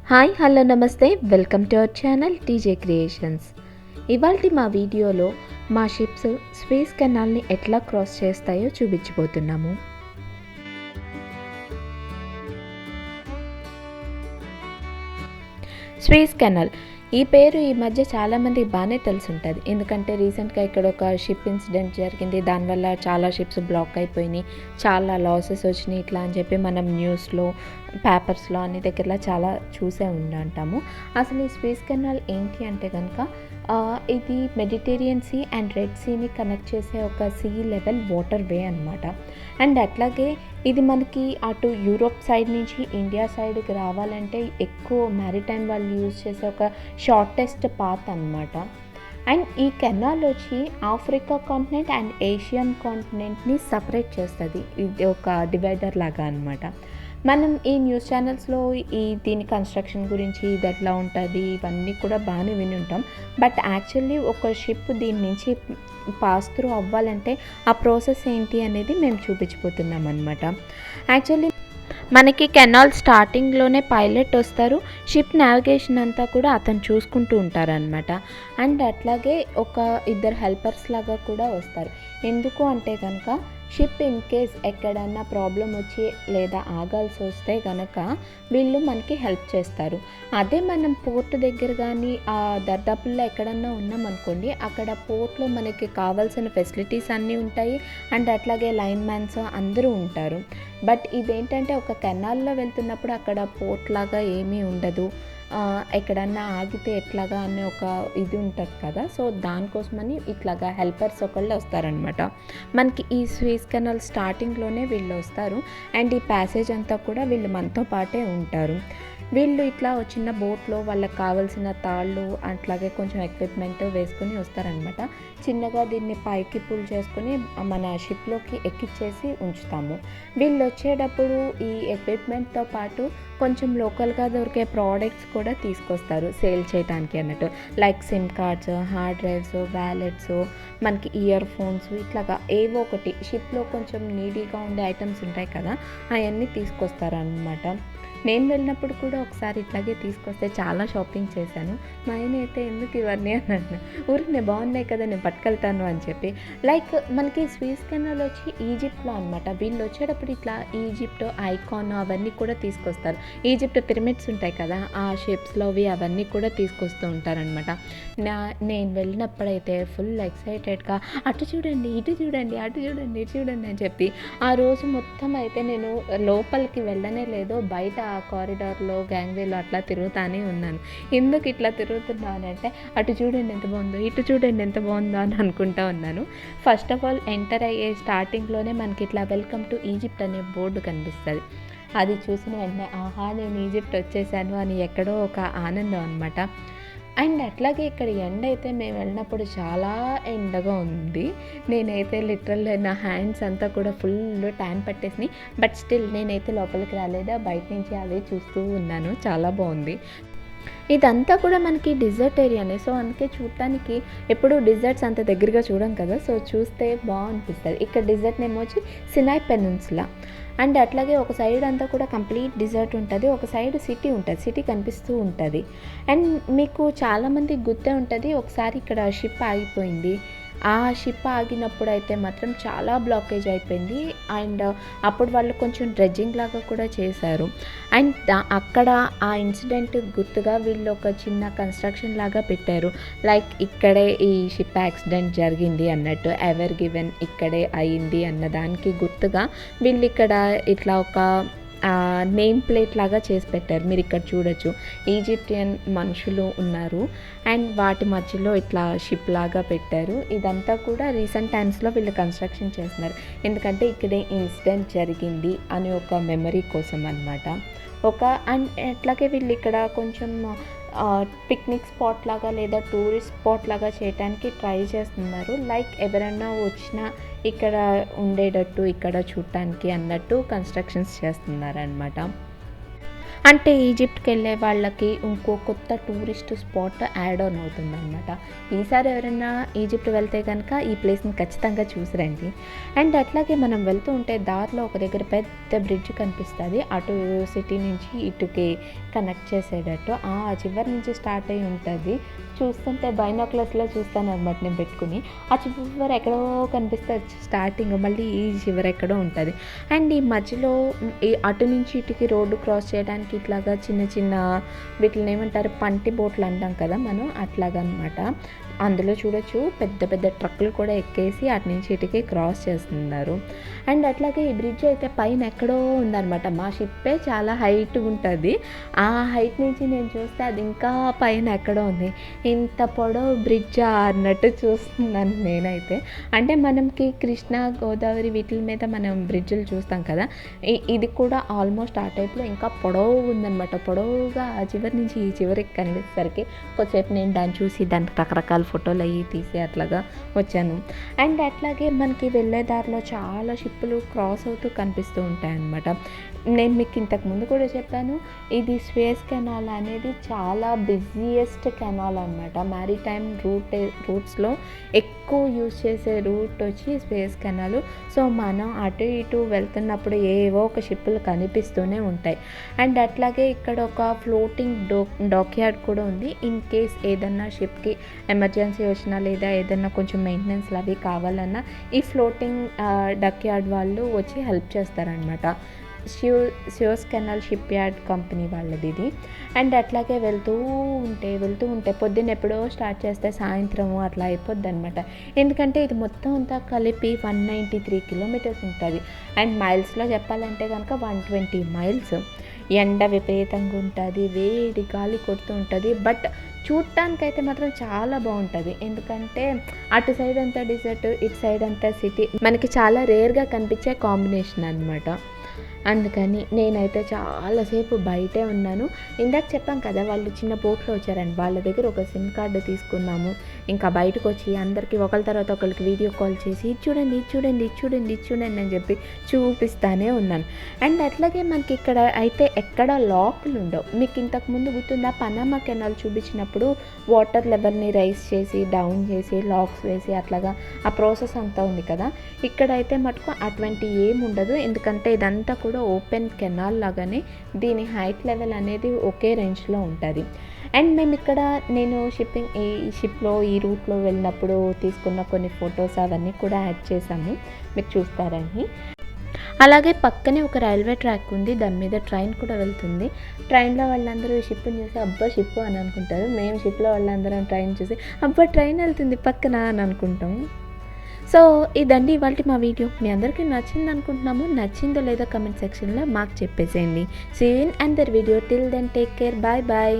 Hi hello నమస్తే welcome to our channel TJ creations. ఇవాల్టి మా వీడియోలో మా షిప్స్ స్వీస్ కెనాల్ని ఎట్లా క్రాస్ చేస్తాయో చూపించబోతున్నాము. స్వీస్ కెనాల్ ఈ పేరు ఈ మధ్య చాలామందికి బాగానే తెలుసుంటుంది. ఎందుకంటే రీసెంట్గా ఇక్కడ ఒక షిప్ ఇన్సిడెంట్ జరిగింది. దానివల్ల చాలా షిప్స్ బ్లాక్ అయిపోయినాయి, చాలా లాసెస్ వచ్చినాయి ఇట్లా అని చెప్పి మనం న్యూస్లో, పేపర్స్లో అన్ని దగ్గరలో చాలా చూసే ఉంటాము. అసలు ఈ స్వీస్ కెనాల్ ఏంటి అంటే కనుక ఇది మెడిటేరియన్ సీ అండ్ రెడ్ సీని కనెక్ట్ చేసే ఒక సీ లెవెల్ వాటర్ వే అనమాట. అండ్ అట్లాగే ఇది మనకి అటు యూరోప్ సైడ్ నుంచి ఇండియా సైడ్కి రావాలంటే ఎక్కువ మ్యారిటైమ్ వాళ్ళు యూజ్ చేసే ఒక షార్టెస్ట్ పాత్ అనమాట. అండ్ ఈ కెనాల్ వచ్చి ఆఫ్రికా కాంటినెంట్ అండ్ ఏషియన్ కాంటినెంట్ని సపరేట్ చేస్తుంది. ఇది ఒక డివైడర్ లాగా అనమాట. మనం ఈ న్యూస్ ఛానల్స్లో దీని కన్స్ట్రక్షన్ గురించి ఇది ఎట్లా ఉంటుంది ఇవన్నీ కూడా బాగానే విని ఉంటాం. బట్ యాక్చువల్లీ ఒక షిప్ దీని నుంచి పాస్ త్రూ అవ్వాలంటే ఆ ప్రాసెస్ ఏంటి అనేది మేము చూపించబోతున్నాం అనమాట. యాక్చువల్లీ మనకి కెనాల్ స్టార్టింగ్లోనే పైలట్ వస్తారు. షిప్ నావిగేషన్ అంతా కూడా అతను చూసుకుంటూ ఉంటారనమాట. అండ్ అట్లాగే ఒక ఇద్దరు హెల్పర్స్ లాగా కూడా వస్తారు. ఎందుకు అంటే కనుక షిప్ ఇన్ కేస్ ఎక్కడన్నా ప్రాబ్లం వచ్చి లేదా ఆగాల్సి వస్తే కనుక వీళ్ళు మనకి హెల్ప్ చేస్తారు. అదే మనం పోర్ట్ దగ్గర కానీ ఆ దర్దాపుల్లో ఎక్కడన్నా ఉన్నామనుకోండి, అక్కడ పోర్ట్లో మనకి కావాల్సిన ఫెసిలిటీస్ అన్నీ ఉంటాయి. అండ్ అట్లాగే లైన్ మ్యాన్స్ అందరూ ఉంటారు. బట్ ఇదేంటంటే ఒక కెనాల్లో వెళ్తున్నప్పుడు అక్కడ పోర్ట్ లాగా ఏమీ ఉండదు. ఎక్కడన్నా ఆగితే ఎట్లాగా అనే ఒక ఇది ఉంటుంది కదా. సో దానికోసమని ఇట్లాగా హెల్పర్స్ ఒకళ్ళు వస్తారనమాట. మనకి ఈ స్వీస్ కెనాల్ స్టార్టింగ్లోనే వీళ్ళు వస్తారు. అండ్ ఈ ప్యాసేజ్ అంతా కూడా వీళ్ళు మనతో పాటే ఉంటారు. వీళ్ళు ఇట్లా చిన్న బోట్లో వాళ్ళకి కావాల్సిన తాళ్ళు అట్లాగే కొంచెం ఎక్విప్మెంట్ వేసుకొని వస్తారనమాట. చిన్నగా దీన్ని పైకి పుల్ చేసుకొని మన షిప్లోకి ఎక్కిచ్చేసి ఉంచుతాము. వీళ్ళు వచ్చేటప్పుడు ఈ ఎక్విప్మెంట్తో పాటు కొంచెం లోకల్గా దొరికే ప్రోడక్ట్స్ కూడా తీసుకొస్తారు సేల్ చేయడానికి అన్నట్టు. Like SIM cards, hard drives, wallets, మనకి ఇయర్ ఫోన్స్, ఇట్లాగా ఏవో ఒకటి షిప్లో కొంచెం నీడీగా ఉండే ఐటమ్స్ ఉంటాయి కదా, అవన్నీ తీసుకొస్తారనమాట. నేను వెళ్ళినప్పుడు కూడా ఒకసారి ఇట్లాగే తీసుకొస్తే చాలా షాపింగ్ చేశాను. మా ఆయన అయితే ఎందుకు ఇవన్నీ అని అన్నా, ఊరికి బాగున్నాయి కదా నేను పట్టుకెళ్తాను అని చెప్పి. లైక్ మనకి స్వీస్ కెనాల్ వచ్చి ఈజిప్ట్లో అనమాట. వీళ్ళు వచ్చేటప్పుడు ఇట్లా ఈజిప్ట్ ఐకాన్ అవన్నీ కూడా తీసుకొస్తారు. ఈజిప్ట్ పిరమిడ్స్ ఉంటాయి కదా, ఆ షేప్స్లోవి అవన్నీ కూడా తీసుకొస్తూ ఉంటారనమాట. నేను వెళ్ళినప్పుడైతే ఫుల్ ఎక్సైటెడ్గా అటు చూడండి, ఇటు చూడండి, అటు చూడండి, ఇటు చూడండి అని చెప్పి ఆ రోజు మొత్తం అయితే నేను లోపలికి వెళ్ళనే లేదు. బయట ఆ కారిడార్లో గ్యాంగ్వేలో అట్లా తిరుగుతానే ఉన్నాను. ఎందుకు ఇట్లా తిరుగుతున్నానంటే అటు చూడండి ఎంత బాగుందో, ఇటు చూడండి ఎంత బాగుందో అని అనుకుంటా ఉన్నాను. ఫస్ట్ ఆఫ్ ఆల్ ఎంటర్ అయ్యే స్టార్టింగ్లోనే మనకి ఇట్లా వెల్కమ్ టు ఈజిప్ట్ అనే బోర్డు కనిపిస్తుంది. అది చూసిన వెంటనే ఆహా నేను ఈజిప్ట్ వచ్చేసాను అని ఎక్కడో ఒక ఆనందం అనమాట. అండ్ అట్లాగే ఇక్కడ ఎండ అయితే మేము వెళ్ళినప్పుడు చాలా ఎండగా ఉంది. నేనైతే లిటరల్ నా హ్యాండ్స్ అంతా కూడా ఫుల్ ట్యాన్ పట్టేసినాయి. బట్ స్టిల్ నేనైతే లోపలికి రాలేదా, బయట నుంచి అవే చూస్తూ ఉన్నాను. చాలా బాగుంది. ఇదంతా కూడా మనకి డిజర్ట్ ఏరియానే. సో అందుకే చూడటానికి ఎప్పుడు డిజర్ట్స్ అంత దగ్గరగా చూడం కదా, సో చూస్తే బాగుంటుంది. ఇక్కడ డిజర్ట్ నేమ్ వచ్చి సినాయ్ పెనిన్సులా. అండ్ అట్లాగే ఒక సైడ్ అంతా కూడా కంప్లీట్ డిజర్ట్ ఉంటుంది, ఒక సైడ్ సిటీ ఉంటుంది, సిటీ కనిపిస్తూ ఉంటుంది. అండ్ మీకు చాలామంది గుర్తే ఉంటుంది, ఒకసారి ఇక్కడ షిప్ ఆగిపోయింది. ఆ షిప్ ఆగినప్పుడు అయితే మాత్రం చాలా బ్లాకేజ్ అయిపోయింది. అండ్ అప్పుడు వాళ్ళు కొంచెం డ్రెడ్జింగ్ లాగా కూడా చేశారు. అండ్ అక్కడ ఆ ఇన్సిడెంట్ గుర్తుగా వీళ్ళు ఒక చిన్న కన్స్ట్రక్షన్ లాగా పెట్టారు. లైక్ ఇక్కడే ఈ షిప్ యాక్సిడెంట్ జరిగింది అన్నట్టు, ఎవర్ గివెన్ ఇక్కడే అయింది అన్నదానికి గుర్తుగా వీళ్ళు ఇక్కడ ఇట్లా ఒక నేమ్ ప్లేట్ లాగా చేసి పెట్టారు. మీరు ఇక్కడ చూడొచ్చు ఈజిప్టియన్ మనుషులు ఉన్నారు అండ్ వాటి మధ్యలో ఇట్లా షిప్ లాగా పెట్టారు. ఇదంతా కూడా రీసెంట్ టైమ్స్లో వీళ్ళు కన్స్ట్రక్షన్ చేస్తున్నారు. ఎందుకంటే ఇక్కడే ఇన్సిడెంట్ జరిగింది అని ఒక మెమరీ కోసం అనమాట. అండ్ అట్లాగే వీళ్ళు ఇక్కడ కొంచెం పిక్నిక్ స్పాట్ లాగా లేదా టూరిస్ట్ స్పాట్ లాగా చేయడానికి ట్రై చేస్తున్నారు. లైక్ ఎవరైనా వచ్చినా ఇక్కడ ఉండేటట్టు ఇక్కడ చూడటానికి అన్నట్టు కన్స్ట్రక్షన్స్ చేస్తున్నారనమాట. అంటే ఈజిప్ట్‌కి వెళ్ళే వాళ్ళకి ఇంకో కొత్త టూరిస్ట్ స్పాట్ యాడ్ ఆన్ అవుతుందనమాట. ఈసారి ఎవరైనా ఈజిప్ట్ వెళ్తే గనక ఈ ప్లేస్‌ని ఖచ్చితంగా చూసి రండి. అండ్ అట్లాగే మనం వెళ్తూ ఉంటే దారిలో ఒక దగ్గర పెద్ద బ్రిడ్జ్ కనిపిస్తది. అటు సిటీ నుంచి ఇటుకి కనెక్ట్ చేసేటట్టు. ఆ చివరి నుంచి స్టార్ట్ అయ్యి ఉంటది. చూస్తుంటే బైనాక్యులర్స్‌లో చూస్తాననమాట నేను పెట్టుకుని. ఆ చివర ఎక్కడో కనిపిస్తది స్టార్టింగ్. మళ్ళీ ఈ చివర ఎక్కడో ఉంటది. అండ్ ఈ మధ్యలో ఈ అటు నుంచి ఇటుకి రోడ్డు క్రాస్ చేయడానికి ఇట్లాగా చిన్న చిన్న వీటిని ఏమంటారు పంటి బోట్లు అంటాం కదా మనం, అట్లాగనమాట. అందులో చూడొచ్చు పెద్ద పెద్ద ట్రక్కులు కూడా ఎక్కేసి అటు నుంచి ఇటుకి క్రాస్ చేస్తున్నారు. అండ్ అట్లాగే ఈ బ్రిడ్జ్ అయితే పైన ఎక్కడో ఉందనమాట. మా షిప్పే చాలా హైట్‌గా ఉంటది. ఆ హైట్ నుంచి నేను చూస్తే అది ఇంకా పైన ఎక్కడో ఉంది. ఇంత పొడవు బ్రిడ్జా అన్నట్టు చూస్తున్నాను నేనైతే. అంటే మనకి కృష్ణా, గోదావరి వీటిల మీద మనం బ్రిడ్జ్‌లు చూస్తాం కదా! ఇది కూడా ఆల్మోస్ట్ ఆ టైప్‌లో ఇంకా పొడవుగా ఉందనమాట. పొడవుగా ఆ చివరి నుంచి ఈ చివరికి కనిపించేసరికి కొద్దిసేపు నేను దాన్ని చూసి దానికి రకరకాల ఫోటోలు అవి తీసి అట్లాగా వచ్చాను. అండ్ అట్లాగే మనకి వెళ్ళే దారిలో చాలా షిప్పులు క్రాస్ అవుతూ కనిపిస్తూ ఉంటాయన్నమాట. నేను మీకు ఇంతకుముందు కూడా చెప్పాను, ఇది సూయజ్ కెనాల్ అనేది చాలా బిజియెస్ట్ కెనాల్ అనమాట. మ్యారిటైమ్ రూట్స్‌లో ఎక్కువ యూజ్ చేసే రూట్ వచ్చి సూయజ్ కెనాల్. సో మనం అటు ఇటు వెళ్తున్నప్పుడు ఏవో ఒక షిప్పులు కనిపిస్తూనే ఉంటాయి. అండ్ అట్లాగే ఇక్కడ ఒక ఫ్లోటింగ్ డాక్యార్డ్ కూడా ఉంది. ఇన్ కేస్ ఏదన్నా షిప్‌కి ఎమర్జెన్సీ వచ్చినా లేదా ఏదన్నా కొంచెం మెయింటెనెన్స్‌లు అవి కావాలన్నా ఈ ఫ్లోటింగ్ డాక్యార్డ్ వాళ్ళు వచ్చి హెల్ప్ చేస్తారనమాట. Suez canal ship yard company వాళ్ళది ఇది. అండ్ అట్లాగే వెళ్తూ ఉంటే పొద్దున్న ఎప్పుడో స్టార్ట్ చేస్తే సాయంత్రము అట్లా అయిపోద్దనమాట. ఎందుకంటే ఇది మొత్తం అంతా కలిపి 193 కిలోమీటర్స్ ఉంటుంది. అండ్ మైల్స్లో చెప్పాలంటే కనుక 120 మైల్స్. ఎండ విపరీతంగా ఉంటుంది, వేడి గాలి కొడుతూ ఉంటుంది. బట్ చూడటానికైతే మాత్రం చాలా బాగుంటుంది. ఎందుకంటే అటు సైడ్ అంతా డిజర్ట్, ఇటు సైడ్ అంతా సిటీ. మనకి చాలా రేర్గా కనిపించే కాంబినేషన్ అనమాట. అందుకని నేనైతే చాలాసేపు బయటే ఉన్నాను. ఇందాక చెప్పాం కదా వాళ్ళు చిన్న బోట్లో వచ్చారండి. వాళ్ళ దగ్గర ఒక సిమ్ కార్డు తీసుకున్నాము. ఇంకా బయటకు వచ్చి అందరికీ ఒకరి తర్వాత ఒకరికి వీడియో కాల్ చేసి ఇది చూడండి, ఇది చూడండి, ఇది చూడండి, ఇది చూడండి అని చెప్పి చూపిస్తానే ఉన్నాను. అండ్ అట్లాగే మనకి ఇక్కడ అయితే ఎక్కడ లాక్లు ఉండవు. మీకు ఇంతకుముందు గుర్తుందా పనామా కెనాల్ చూపించినప్పుడు వాటర్ లెవెల్ని రైజ్ చేసి డౌన్ చేసి లాక్స్ వేసి అట్లాగా ఆ ప్రాసెస్ అంతా ఉంది కదా. ఇక్కడైతే మటుకు అటువంటి ఏం ఉండదు. ఎందుకంటే ఇదంతా కూడా ఓపెన్ కెనాల్ లాగానే దీని హైట్ లెవెల్ అనేది ఒకే రేంజ్లో ఉంటుంది. అండ్ మేము ఇక్కడ నేను ఈ షిప్లో ఈ రూట్లో వెళ్ళినప్పుడు తీసుకున్న కొన్ని ఫొటోస్ అవన్నీ కూడా యాడ్ చేశాము, మీరు చూస్తారని. అలాగే పక్కనే ఒక రైల్వే ట్రాక్ ఉంది, దాని మీద ట్రైన్ కూడా వెళ్తుంది. ట్రైన్లో వాళ్ళందరూ ఈ షిప్ని చూసి అబ్బా షిప్ అని అనుకుంటారు. మేము షిప్లో వాళ్ళందరం ట్రైన్ చూసి అబ్బా ట్రైన్ వెళ్తుంది పక్కన అని అనుకుంటాము. సో ఇదండి ఇవాల్టి మా వీడియో. మీ అందరికీ నచ్చింది అనుకుంటున్నాము. నచ్చిందో లేదో కమెంట్ సెక్షన్లో మాకు చెప్పేసేయండి. See you in another video. Till then take care. Bye bye.